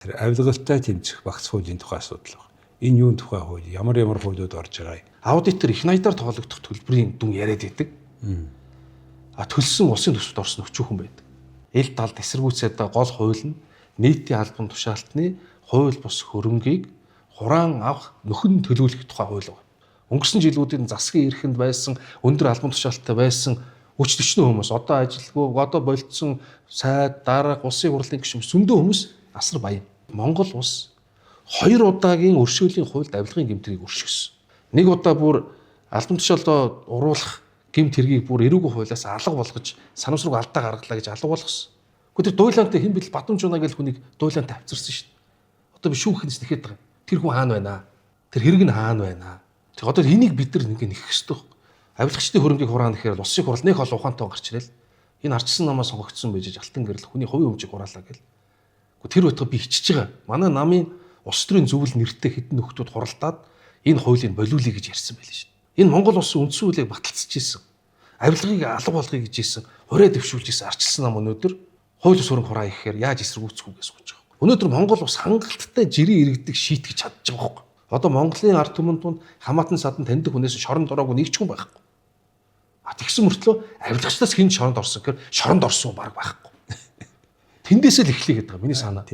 Тэр авилгалтай тэмцэх багц хуулийн тухай асуудал байна. Энэ юун тухай хууль, ямар хуулиуд орж байгаа юм. Аудитор их найдаар тоологдох төлбөрийн дүн яриад байдаг. Төлсөн улсын төсөвт орсон өчүүхэн байдаг. Ил талд эсэргүүцээд гол хууль нь нийтийн албан тушаалтны хууль бус хөрөнгийг хураан авах нөхөн төлөвлөх тухай хууль байна. Өнгөрсөн жилүүдийн засгийн эрхэнд байсан өндөр албан тушаалттай байсан өч төчнөө хүмүүс одоо ажилгүй, одоо болцсон сайд, дарга, улсын хурлын гишүүн зөндөө хүмүүс асар баян. Монгол улс 2 удаагийн өршөөлийн хуульд авилгын гэмтрийг өршгөсөн. Нэг удаа бүр албан тушаалдаа уруулах гэмт хэргийг бүр эрүүгийн хуулиас алга болгож санамсрууг алдаа гаргалаа гэж алга болгосон. Гэхдээ тэр дуйлаантай хэн бил Бадамж унаа гэж хүнийг дуйлаантай авчирсан шин. Одоо би шүүхэнс нэхэд байгаа. Тэр хүн хаана байна? Тэр хэрэг нь хаана байна? Тэг одоо энийг бид нар нэг нэх хэвчтэй. Авилгачдын хөрөнгийг хураана гэхээр улсын хурал нэг хол ухаантай гарч ирэл. Энэ ардчсан намаа сонгогдсон байж алтан гэрэл хүний хувийн өмчийг хураалаа гэл. Тэр байтугай би хичж байгаа. Манай намын улс төрийн зөвлөл нэртэй хэдэн нөхдүүд хуралдаад энэ хуулийг болиулъя гэж ярьсан байл шин. Энэ Монгол улсын үндсэн хуулийг баталцж ийсэн. Авилгыг алга болгоё гэж ийсэн. Хураа дэвшүүлж ийсэн ардчсан нам өнөөдөр хууль хөрөнгө хураа ихээр яаж эсэргүүцэх үү гэж сууж байгаа. Өнөөдөр Монгол улс хангалттай жирийн иргэдэг шийтгэж чадчих байгаа байхгүй. Одоо Монголын ард түмэн тунд хамаатан садан таньдаг хүнээс шоронд ороогүй нэг ч хүн байхгүй. Тэгсэн мөртлөө авилгачдаас хэн шоронд орсон гэхээр шоронд орсон баг байхгүй. Тэндээсээ л эхлэе гэдэг байгаа миний санаа.